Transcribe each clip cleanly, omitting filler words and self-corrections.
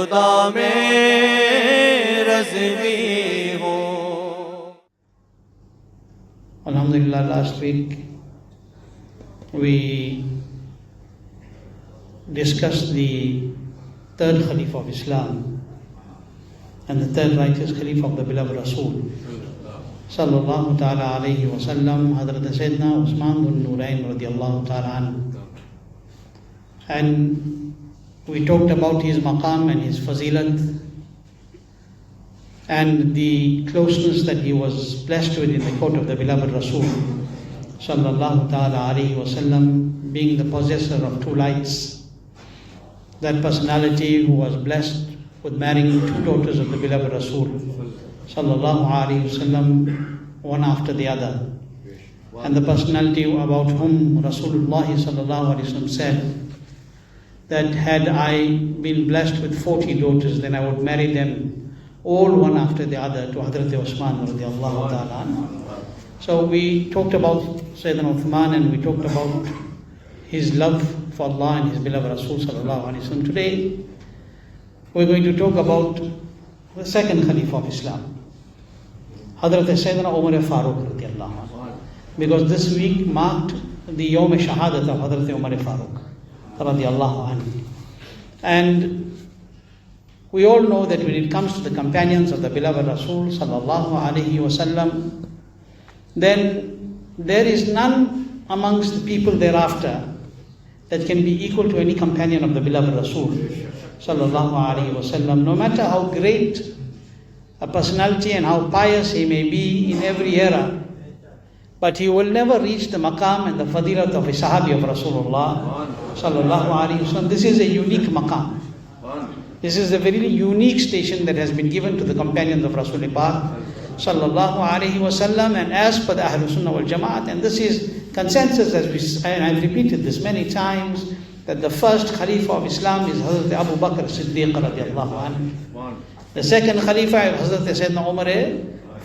खुदा में रज़वी हो। Alhamdulillah, last week we discussed the third Khalifah of Islam and the third righteous Khalifah of the beloved Rasul Sallallahu Ta'ala Alayhi wa Sallam, Hazrat Sayyiduna Usman bin Noori Radi Allah Ta'ala Anhu. And we talked about his maqam and his fazilat and the closeness that he was blessed with in the court of the beloved Rasul Sallallahu Ta'ala Alayhi wa Sallam, being the possessor of two lights, that personality who was blessed with marrying two daughters of the beloved Rasul Sallallahu Alaihi Wasallam, one after the other, and the personality about whom Rasulullah Sallallahu Alaihi Wasallam said that had I been blessed with 40 daughters, then I would marry them all one after the other to Hazrat Usman Radi Allah Ta'ala. So we talked about Sayyiduna Uthman and we talked about his love for Allah and his beloved Rasul Sallallahu Alaihi Wasallam. Today we're going to talk about the second Khalifa of Islam, Hazrat Sayyiduna Umar Farooq Radi Allah Anhu, because this week marked the Yawm Shahadat of Hazrat Umar Farooq Radi Allah Anhu. And we all know that when it comes to the companions of the beloved Rasul Sallallahu Alaihi Wasallam, then there is none amongst the people thereafter that can be equal to any companion of the beloved Rasul Sallallahu Alaihi Wasallam. No matter how great a personality and how pious he may be in every era, but he will never reach the maqam and the fadilat of a sahabi of Rasulullah Sallallahu Alaihi Wasallam. This is a unique maqam. This is a very unique station that has been given to the companions of Rasulullah Sallallahu Alaihi Wasallam, and as per the Ahlul Sunnah wal Jamaat, and this is consensus, and I've repeated this many times, that the first Khalifa of Islam is Hazrat Abu Bakr Siddiq radiallahu anhu. The second Khalifa is Hazrat Sayyiduna Umar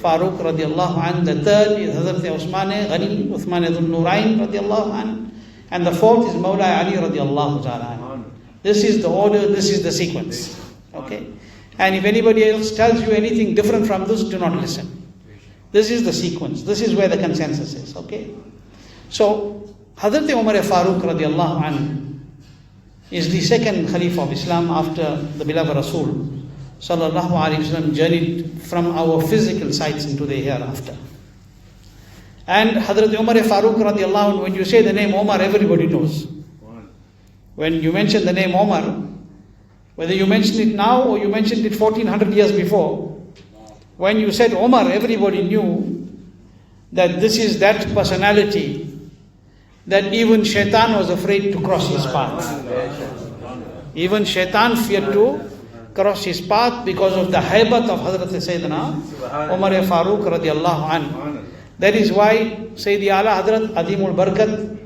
Farooq radiallahu anhu. The third is Hazrat Uthman Ghani Uthman ibn Noori radiallahu anhu. And the fourth is Mawla Ali radiallahu ta'ala anhu. This is the order, this is the sequence. Okay? And if anybody else tells you anything different from this, do not listen. This is the sequence. This is where the consensus is. Okay? So, Hazrat Umar Farooq radiallahu anhu is the second Khalifa of Islam after the beloved Rasul Sallallahu Alaihi Wasallam journeyed from our physical sites into the hereafter. And Hazrat Umar Farooq radiallahu anhu, when you say the name Umar, everybody knows. When you mention the name Umar, whether you mention it now or you mentioned it 1400 years before, when you said Umar, everybody knew that this is that personality that even Shaitan was afraid to cross his path. Even Shaitan feared to cross his path because of the haibat of Hazrat Sayyidina Umar Farooq radiallahu anhu. That is why Sayyidi Ala Hazrat Adimul Barakat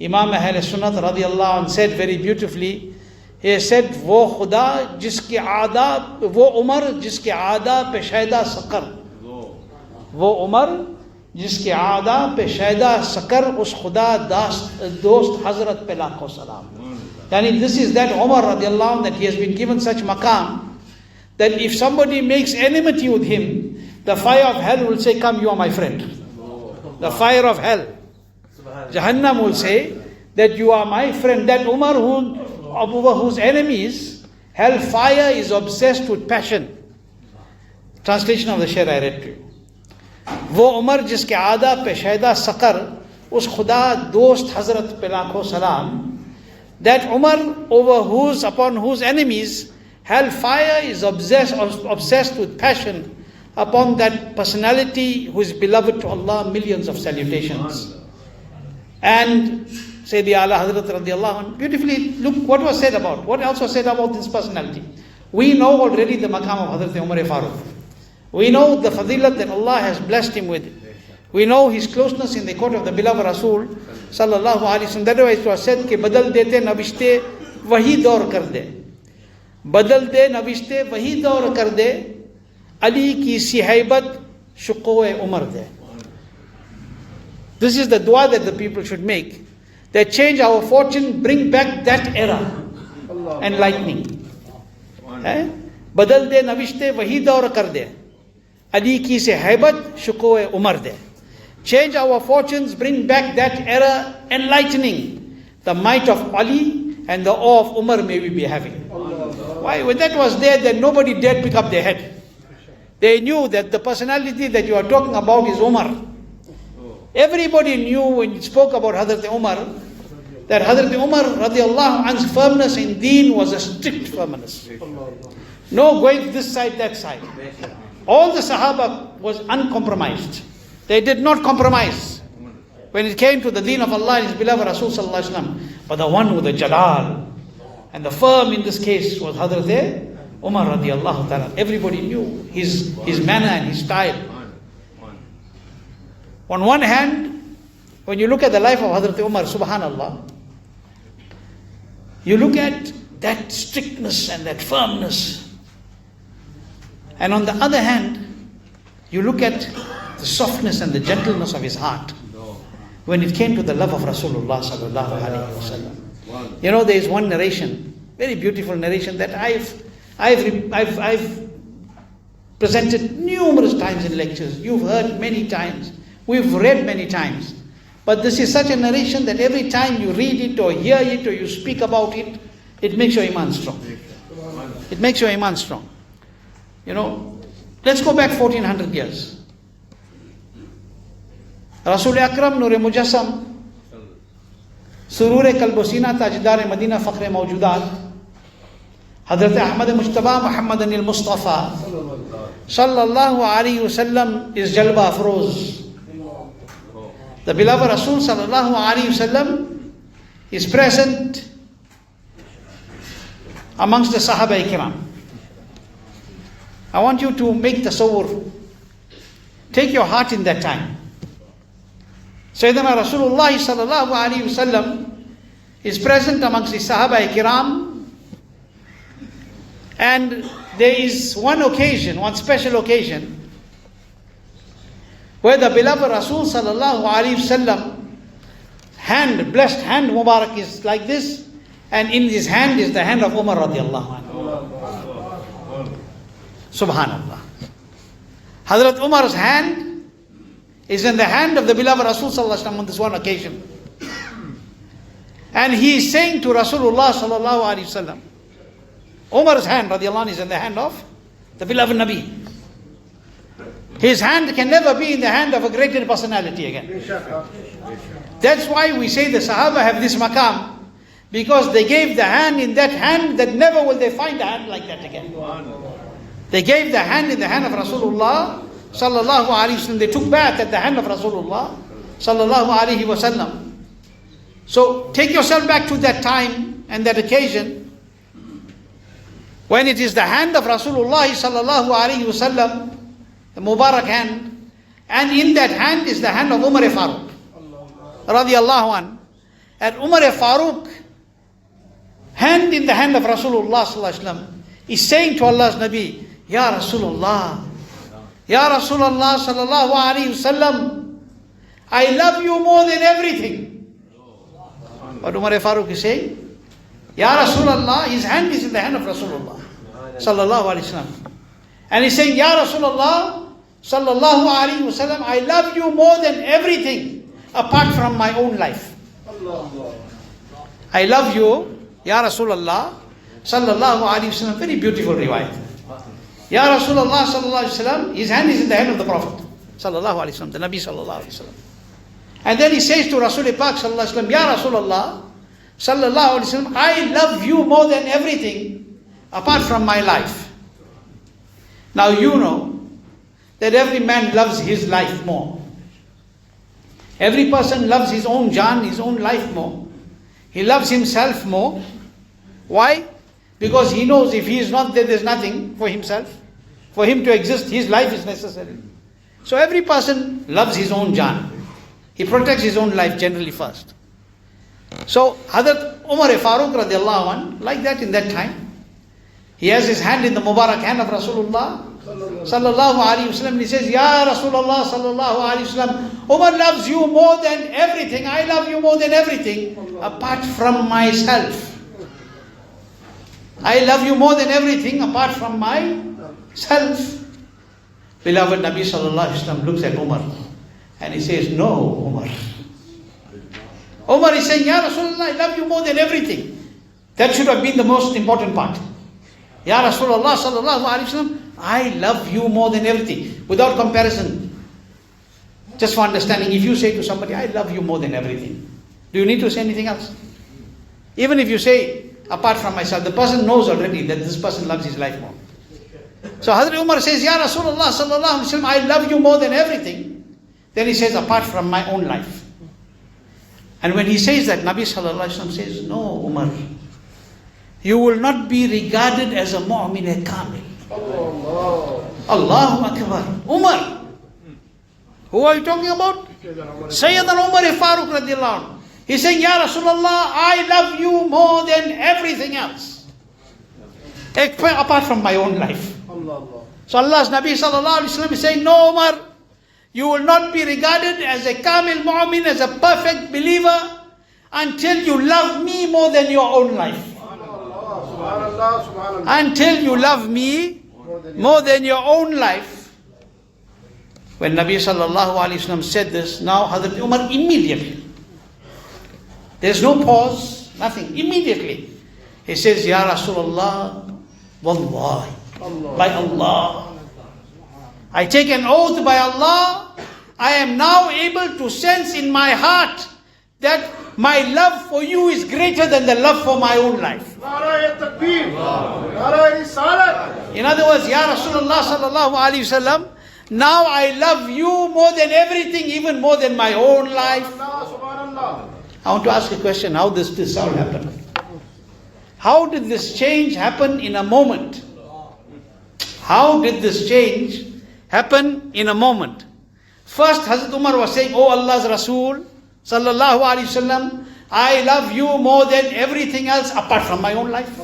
Imam Ahl Sunnat radiallahu anhu said very beautifully, he said, wo Khuda jiske aada, wo Umar jiske aada pe shaida sakar. Wo Umar jiske aada pe shaida sakar, us Khuda dost Hazrat pe lakho salam. Yani this is that Umar radiallahu anhu, that he has been given such maqam that if somebody makes enmity with him, the fire of hell will say, come, you are my friend. The fire of hell, Jahannam, will say that you are my friend. That Umar over whose enemies hellfire is obsessed with passion. Translation of the Sher I read to you. Wo Umar jiske aada pe shaida sakar, us Khuda dost Hazrat pe lakho salam. That Umar upon whose enemies hellfire is obsessed with passion, upon that personality who is beloved to Allah, millions of salutations. And Sayyidi Ala Hazrat radiallahu anhu, beautifully, look what was said about, what else was said about this personality. We know already the maqam of Hazrat Umar Farooq. We know the fadilat that Allah has blessed him with. We know his closeness in the court of the beloved Rasul Sallallahu Alaihi Wasallam. That way it was said, कि बदल देते नविश्ते वही दौर कर दे, बदल दे नविश्ते वही दौर कर दे, Ali ki si haibat shuqo-e Umar de. This is the dua that the people should make. That change our fortune, bring back that era enlightening. बदल दे नविश्ते वही दौर कर दे अली की से हैबत शुकोए उमर दे. Change our fortunes, bring back that era enlightening. The might of Ali and the awe of Umar may we be having. Why? When that was there, then nobody dared pick up their head. They knew that the personality that you are talking about is Umar. Everybody knew when you spoke about Hazrat Umar, that Hazrat Umar Radi Allah Anhu's firmness in deen was a strict firmness. No going this side, that side. All the Sahaba was uncompromised. They did not compromise when it came to the deen of Allah and His beloved Rasul Sallallahu Alaihi Wasallam. But the one with the jalal and the firm in this case was Hazrat Umar radiallahu ta'ala. Everybody knew his manner and his style. On one hand, when you look at the life of Hazrat Umar, subhanallah, you look at that strictness and that firmness. And on the other hand, you look at the softness and the gentleness of his heart when it came to the love of Rasulullah sallallahu alaihi wasallam. You know, there is one narration, very beautiful narration that I've presented numerous times in lectures. You've heard many times. We've read many times. But this is such a narration that every time you read it or hear it or you speak about it, it makes your iman strong. It makes your iman strong. You know, let's go back 1400 years. Rasul Akram, Noori Mujassam, Surur Kalbosina, Tajdar Madina, Fakhre Mawjudat, Hazrat Ahmad Mujtaba Muhammad Anil Mustafa Sallallahu Alaihi Wasallam is Jalba Afroz. The beloved Rasul Sallallahu Alaihi Wasallam is present amongst the Sahaba Ikram. I want you to make tasawwur. Take your heart in that time. Sayyidina Rasulullah Sallallahu Alaihi Wasallam is present amongst the Sahaba Ikram. And there is one occasion, one special occasion, where the beloved Rasul Sallallahu Alaihi Wasallam hand, blessed hand Mubarak is like this, and in his hand is the hand of Umar radiallahu anhu. Subhanallah. Hazrat Umar's hand is in the hand of the beloved Rasul Sallallahu Alaihi Wasallam on this one occasion. And he is saying to Rasulullah Sallallahu Alaihi Wasallam, Umar's hand radiallahu anhu is in the hand of the beloved Nabi. His hand can never be in the hand of a greater personality again. That's why we say the Sahaba have this maqam, because they gave the hand in that hand that never will they find a hand like that again. They gave the hand in the hand of Rasulullah Sallallahu Alaihi Wasallam. They took bath at the hand of Rasulullah Sallallahu Alaihi Wasallam. So take yourself back to that time and that occasion when it is the hand of Rasulullah Sallallahu Alaihi Wasallam, the Mubarak hand, and in that hand is the hand of Umar Farooq Radi Allah Anhu. And Umar Farooq, hand in the hand of Rasulullah Sallallahu Alaihi Wasallam, is saying to Allah's Nabi, Ya Rasulullah, Ya Rasulullah Sallallahu Alaihi Wasallam, I love you more than everything. But Umar Farooq is saying, Ya Rasulullah, his hand is in the hand of Rasulullah Sallallahu Alaihi Wasallam. And he's saying, Ya Rasulullah Sallallahu Alaihi Wasallam, I love you more than everything apart from my own life. I love you, Ya Rasulullah Sallallahu Alaihi Wasallam. Very beautiful riwayat. Ya Rasulullah Sallallahu Alaihi Wasallam, his hand is in the hand of the Prophet Sallallahu Alaihi Wasallam, the Nabi Sallallahu Alaihi Wasallam. And then he says to Rasul Pak Sallallahu Alaihi Wasallam, Ya Rasulullah Sallallahu Alaihi Wasallam, I love you more than everything apart from my life. Now you know that every man loves his life more. Every person loves his own jaan, his own life more. He loves himself more. Why? Because he knows if he is not there, there's nothing for himself. For him to exist, his life is necessary. So every person loves his own jaan. He protects his own life generally first. So Hazrat Umar Farooq radiallahu anhu, like that in that time, he has his hand in the Mubarak hand of Rasulullah Sallallahu Alaihi Wasallam. He says, Ya Rasulullah Sallallahu Alaihi Wasallam, Umar loves you more than everything. I love you more than everything apart from myself. I love you more than everything apart from myself. Beloved Nabi sallallahu alaihi wasallam looks at Umar and he says, no, Umar. Umar is saying, Ya Rasulullah, I love you more than everything. That should have been the most important part. Ya Rasulullah sallallahu alaihi wasallam, I love you more than everything. Without comparison. Just for understanding, if you say to somebody, I love you more than everything, do you need to say anything else? Even if you say, apart from myself, the person knows already that this person loves his life more. So Hazrat Umar says, Ya Rasulullah sallallahu alaihi wasallam, I love you more than everything. Then he says, apart from my own life. And when he says that, Nabi sallallahu alaihi wasallam says, no, Umar, you will not be regarded as a mu'min kamil. Allahu Akbar. Umar. Who are you talking about? Sayyiduna Umar Farooq رضي الله عنه. He's saying, Ya Rasulullah, I love you more than everything else. Apart from my own life. So Allah's Nabi sallallahu alaihi wasallam is saying, no, Umar, you will not be regarded as a kamil mu'min, as a perfect believer, until you love me more than your own life. Until you love me more than your own life. When Nabi sallallahu alaihi wasallam said this, now Hazrat Umar immediately, there's no pause, nothing, immediately he says, Ya Rasulullah, Wallahi, by Allah, I take an oath by Allah, I am now able to sense in my heart that my love for you is greater than the love for my own life. In other words, Ya Rasulullah sallallahu alaihi wasallam, now I love you more than everything, even more than my own life. I want to ask a question, how does this all happen? How did this change happen in a moment? How did this change happen in a moment? First, Hazrat Umar was saying, oh Allah's Rasul, sallallahu alaihi wasallam, I love you more than everything else apart from my own life.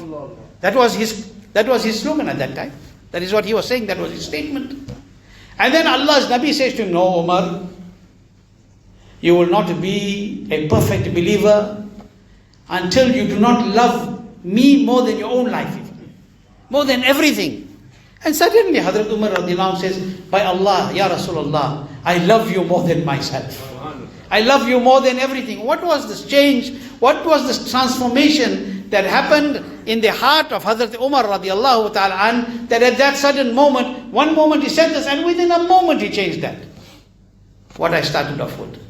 That was his slogan at that time. That is what he was saying, that was his statement. And then Allah's Nabi says to him, no, Umar, you will not be a perfect believer until you do not love me more than your own life, more than everything. And suddenly Hazrat Umar radi Allah says, by Allah, Ya Rasulullah, I love you more than myself. I love you more than everything. What was this change? What was this transformation that happened in the heart of Hazrat Umar radiallahu ta'ala an, that at that sudden moment, one moment he said this and within a moment he changed that? What I started off with.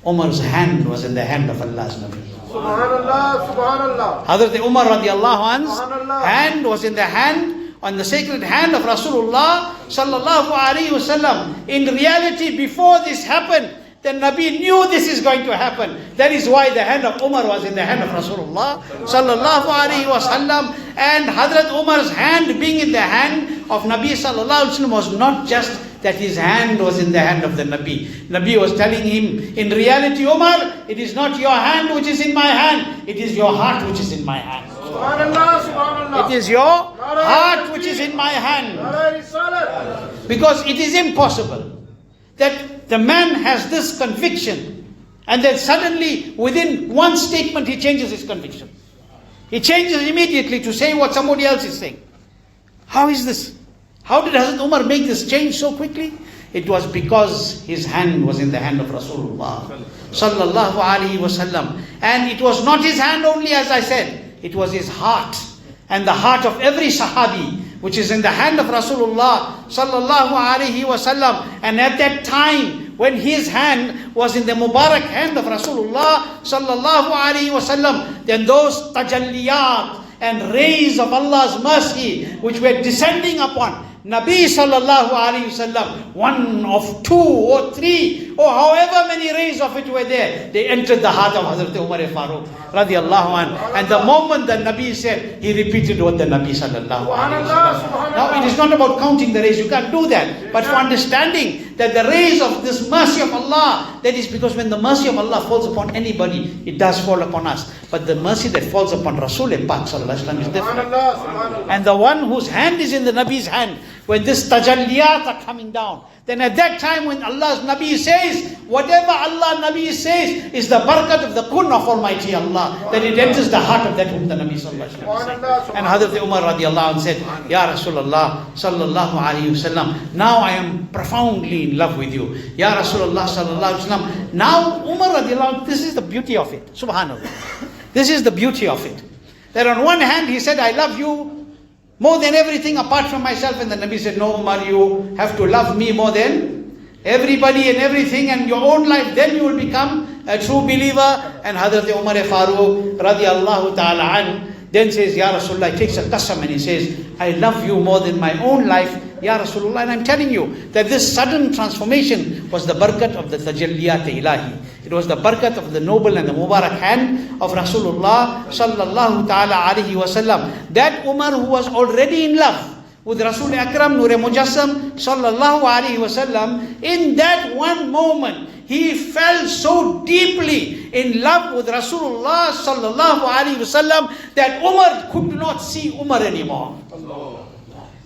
Umar's hand was in the hand of Allah's Nabi. Subhanallah, Subhanallah. Hazrat Umar radiallahu anhu's hand was in the hand, on the sacred hand of Rasulullah sallallahu alaihi wasallam. In reality, before this happened, the Nabi knew this is going to happen. That is why the hand of Umar was in the hand of Rasulullah sallallahu alaihi wasallam. And Hazrat Umar's hand being in the hand of Nabi sallallahu alaihi wasallam was not just that his hand was in the hand of the Nabi. Nabi was telling him, in reality, Umar, it is not your hand which is in my hand, it is your heart which is in my hand. Subhanallah, Subhanallah. It is your heart which is in my hand. Because it is impossible that the man has this conviction and then suddenly within one statement he changes his conviction. He changes immediately to say what somebody else is saying. How is this? How did Hazrat Umar make this change so quickly? It was because his hand was in the hand of Rasulullah sallallahu alaihi wasallam. And it was not his hand only, as I said. It was his heart. And the heart of every sahabi, which is in the hand of Rasulullah sallallahu alaihi wasallam. And at that time, when his hand was in the Mubarak hand of Rasulullah sallallahu alaihi wasallam, then those tajalliyat and rays of Allah's mercy, which were descending upon Nabi sallallahu alaihi wasallam, one of two or three or however many rays of it were there, they entered the heart of Hazrat Umar Farooq radi Allah anhu. And the moment the Nabi said, he repeated what the Nabi sallallahu alaihi wasallam. Now it is not about counting the rays, you can't do that, but for understanding that the rays of this mercy of Allah That is because when the mercy of Allah falls upon anybody, it does fall upon us. But the mercy that falls upon Rasul Pak Sallallahu Alaihi Wasallam is different. And the one whose hand is in the Nabi's hand, when this tajalliyat are coming down, then at that time when Allah's Nabi says, whatever Allah Nabi says is the barakat of the kun of Almighty Allah, then it enters the heart of that whom the Nabi Sallallahu Alaihi Wasallam said. And Hazrat Umar Radi Allah said, Ya Rasulullah Sallallahu Alaihi Wasallam, now I am profoundly in love with you. Ya Rasulullah Sallallahu Alaihi Wasallam, now Umar Radi Allah, this is the beauty of it. Subhanallah. This is the beauty of it. That on one hand he said, I love you more than everything apart from myself. And the Nabi said, no Umar, you have to love me more than everybody and everything and your own life. Then you will become a true believer. And Hazrat Umar Farooq Radi Allah Anhu then says, Ya Rasulullah, he takes a qasam and he says, I love you more than my own life, Ya Rasulullah. And I'm telling you that this sudden transformation was the barakat of the tajalliyat ilahi. It was the barakat of the noble and the mubarak hand of Rasulullah Sallallahu Ta'ala Alaihi Wasallam. That Umar who was already in love with Rasul Akram Noor Mujassam Sallallahu Alaihi Wasallam, in that one moment, he fell so deeply in love with Rasulullah Sallallahu Alaihi Wasallam that Umar could not see Umar anymore.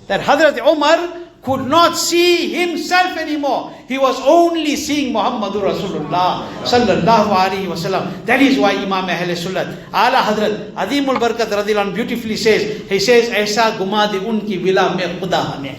That Hazrat Umar could not see himself anymore. He was only seeing Muhammadur Rasulullah Sallallahu Alaihi Wasallam. That is why Imam Ahl Sunnat Ala Hazrat Adimul Barakat Radhi Allah beautifully says, he says, Aisa guma de unki vila mein khuda hame.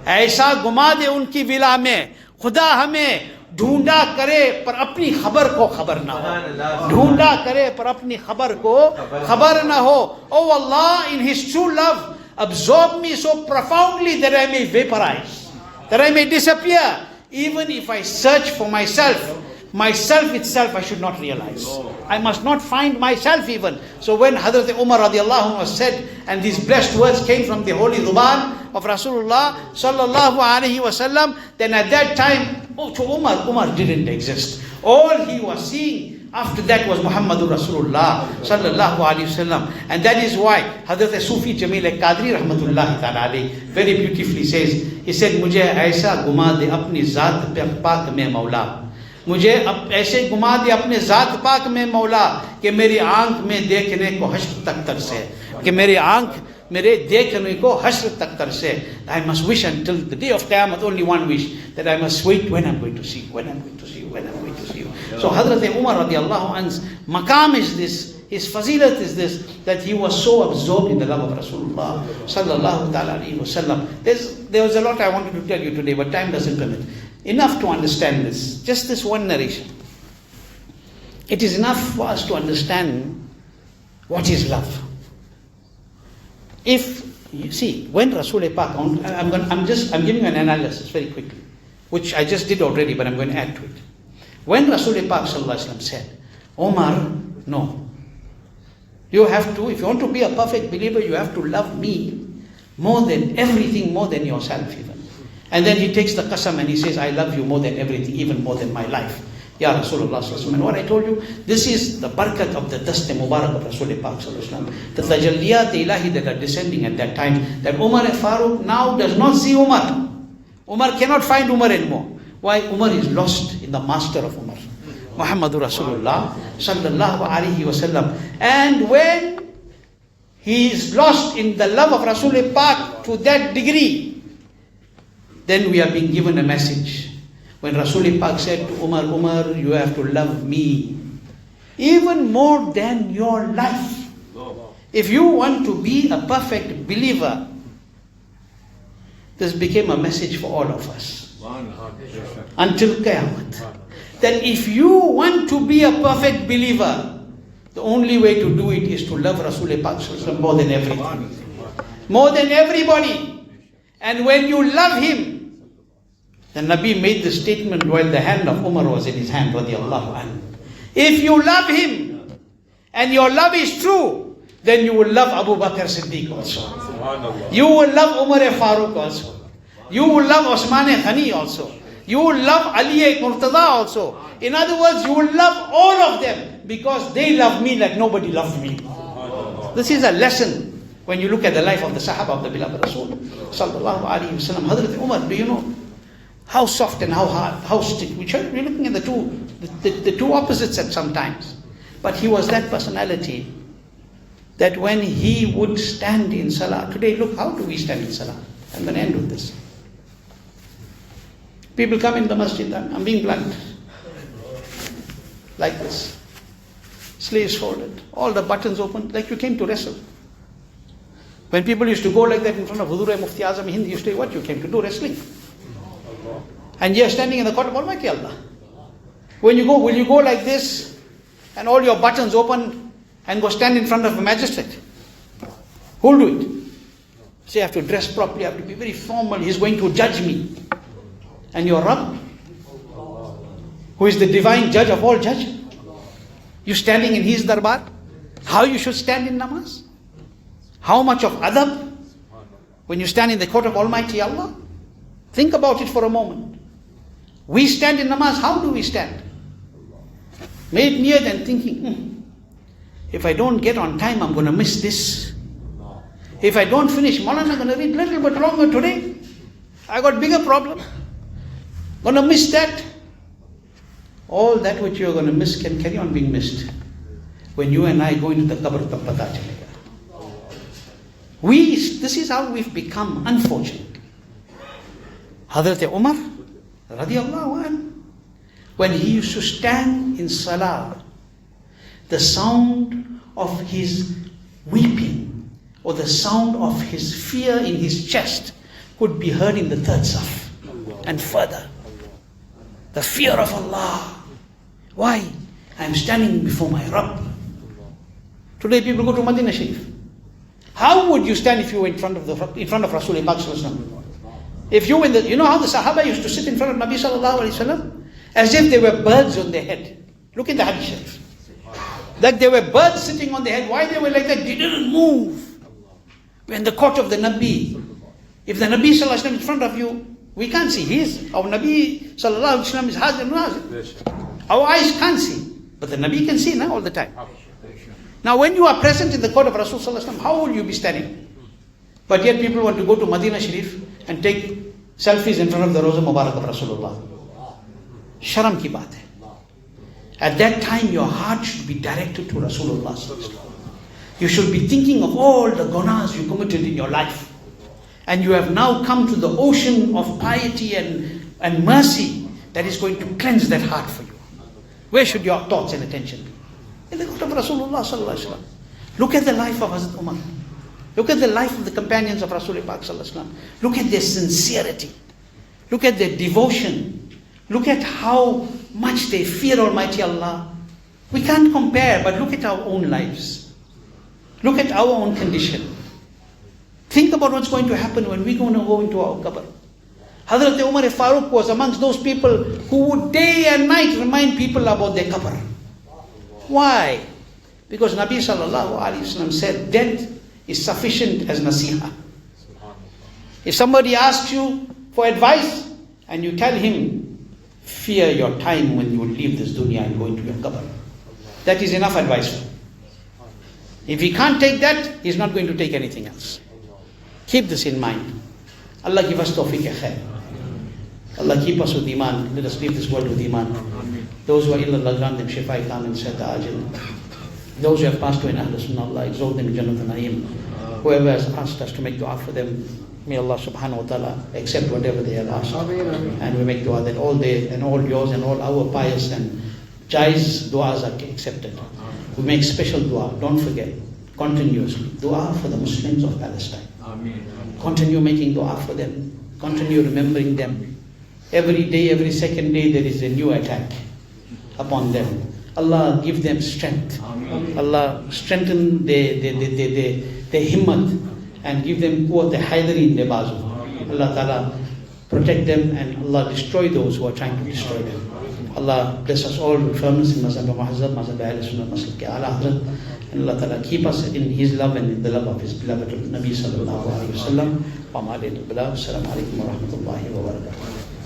Aisa guma de unki vila mein khuda hame. ढूंढा करे पर अपनी खबर को खबर ना हो. ढूंढा करे पर अपनी खबर को खबर ना हो. Oh Allah, in His true love, absorb me so profoundly that I may vaporize, that I may disappear. Even if I search for myself itself I should not realize. I must not find myself even. So when Hazrat Umar radiallahu anhu was said, and these blessed words came from the holy Durban of Rasulullah Sallallahu Alaihi Wasallam, then at that time, to Umar didn't exist. All he was seeing after that was Muhammadur Rasulullah Sallallahu Alaihi Wasallam. And that is why Hazrat Sufi Jamil Al-Qaadiri Rahmatullahi Ta'ala alayhi very beautifully says, he said, Mujhe aisa guma de apni zaat pak mein Mawla. मुझे अब ऐसे घुमा दे अपने ज़ात पाक में मौला कि मेरी आंख में देखने को हश्र तक तरसे, कि मेरी आंख मेरे देखने को हश्र तक तरसे. I must wish until the day of Qiyamah, only one wish, that I must wait when I'm going to see you, when I'm going to see you, when I'm going to see you. So Hazrat Umar radiallahu anhu's maqam is this, his fazilat is this, that he was so absorbed in the love of Rasulullah Sallallahu Ta'ala Alaihi Wasallam. There was a lot I wanted to tell you today, but time doesn't permit. Enough to understand this, just this one narration. It is enough for us to understand what is love. If you see, when Rasul Pak, I'm giving you an analysis very quickly, which I just did already, but I'm going to add to it. When Rasul Pak Sallallahu Alaihi Wasallam said, Omar, no, you have to, if you want to be a perfect believer, you have to love me more than everything, more than yourself even. And then he takes the qasam and he says, I love you more than everything, even more than my life. Ya Rasulullah Sallallahu Alaihi Wasallam. And what I told you, this is the barakat of the dast mubarak of Rasul Pak Sallallahu Alaihi Wasallam. The tajalliyat ilahi that are descending at that time, that Umar Farooq now does not see Umar. Umar cannot find Umar anymore. Why? Umar is lost in the master of Umar, Muhammadur Rasulullah Sallallahu Alaihi Wasallam. And when he is lost in the love of Rasul Pak to that degree, then we are being given a message. When Rasul Pak said to Umar, Umar, you have to love me even more than your life. If you want to be a perfect believer, this became a message for all of us. Until Qiyamah. That if you want to be a perfect believer, the only way to do it is to love Rasul Pak more than everything. More than everybody. And when you love him, the Nabi made the statement while the hand of Umar was in his hand, radiallahu anhu. If you love him, and your love is true, then you will love Abu Bakr Siddiq also. You will love Umar Farooq also. You will love Osman Ghani also. You will love Ali Murtada also. In other words, you will love all of them because they love me like nobody loved me. This is a lesson when you look at the life of the Sahaba of the beloved Rasul Sallallahu Alaihi Wasallam. Hazrat Umar, do you know How soft and how hard, how strict. We're looking at the two opposites at some times. But he was that personality that when he would stand in salah, today look, how do we stand in salah? I'm going to end with this. People come in the masjid, I'm being blunt, like this. Sleeves folded, all the buttons open, like you came to wrestle. When people used to go like that in front of Huzur Mufti Azam Hind, used to say, what you came to do, wrestling? And you're standing in the court of Almighty Allah. When you go, will you go like this and all your buttons open and go stand in front of a magistrate? Who'll do it? Say, I have to dress properly, I have to be very formal, he's going to judge me. And your Rabb, who is the divine judge of all judges, you standing in his darbar, how you should stand in namaz? How much of adab when you stand in the court of Almighty Allah? Think about it for a moment. We stand in namaz, how do we stand? Made niyat and thinking, if I don't get on time, I'm going to miss this. If I don't finish Maulana, I'm going to read a little bit longer today. I got bigger problem. Going to miss that. All that which you're going to miss can carry on being missed. When you and I go into the qabr, tab pata chalega. This is how we've become, unfortunate. Hazrat Umar, Radi Allah Anhu, when he used to stand in salah, the sound of his weeping or the sound of his fear in his chest could be heard in the third saf and further. The fear of Allah. Why? I am standing before my Rabb. Today people go to Madinah Sharif. How would you stand if you were in front of Rasulullah Sallallahu Alaihi Wasallam? If you were you know how the Sahaba used to sit in front of Nabi Sallallahu Alaihi Wasallam? As if they were birds on their head. Look at the Hadith Sharif. Like they were birds sitting on their head. Why they were like that? They didn't move. We're in the court of the Nabi. If the Nabi Sallallahu Alaihi Wasallam is in front of you, we can't see. Our Nabi Sallallahu Alaihi Wasallam is Hazir and Nazir. Our eyes can't see. But the Nabi can see now all the time. Now when you are present in the court of Rasul Sallallahu Alaihi Wasallam, how will you be standing? But yet people want to go to Madinah Sharif and take selfies in front of the Roza Mubarak of Rasulullah. Sharam ki baat hai. At that time your heart should be directed to Rasulullah Sallallahu Alaihi Wasallam. You should be thinking of all the gunas you committed in your life. And you have now come to the ocean of piety and mercy that is going to cleanse that heart for you. Where should your thoughts and attention be? In the court of Rasulullah Sallallahu Alaihi Wasallam. Look at the life of Hazrat Umar. Look at the life of the companions of Rasulullah Sallallahu Alaihi Wasallam. Look at their sincerity. Look at their devotion. Look at how much they fear Almighty Allah. We can't compare, but look at our own lives. Look at our own condition. Think about what's going to happen when we're going to go into our qabr. Hazrat Umar Farooq was amongst those people who would day and night remind people about their qabr. Why? Because Nabi Sallallahu Alaihi Wasallam said death is sufficient as nasiha. If somebody asks you for advice and you tell him, fear your time when you will leave this dunya and go into your qabr, that is enough advice for him. If he can't take that, he's not going to take anything else. Keep this in mind. Allah give us tawfiq ya khair. Allah keep us with iman. Let us leave this world with iman. Those who are ill, Allah grant them shifa and shata ajil. Those who have passed away in Ahlul Sunnah, Allah exalt them in Jannat al-Naeem. Whoever has asked us to make dua for them, may Allah subhanahu wa ta'ala accept whatever they have asked. And we make dua that all they and all yours and all our pious and jais duas are accepted. We make special dua, don't forget, continuously. Dua for the Muslims of Palestine. Continue making dua for them. Continue remembering them. Every day, every second day, there is a new attack upon them. Allah give them strength. Allah strengthen their himmat and give them quwwat haydari in their bazu. Allah Ta'ala protect them and Allah destroy those who are trying to destroy them. Allah bless us all with firmness in Mazhab Muhazzab, Mazhab Ahl Sunnah, Mazhab Ala Hazrat. And Allah Ta'ala keep us in His love and in the love of His beloved Nabi Sallallahu Alaihi Wasallam. Wa ma'alayna al-balagh. Assalamu alaikum wa rahmatullahi wa barakatuh.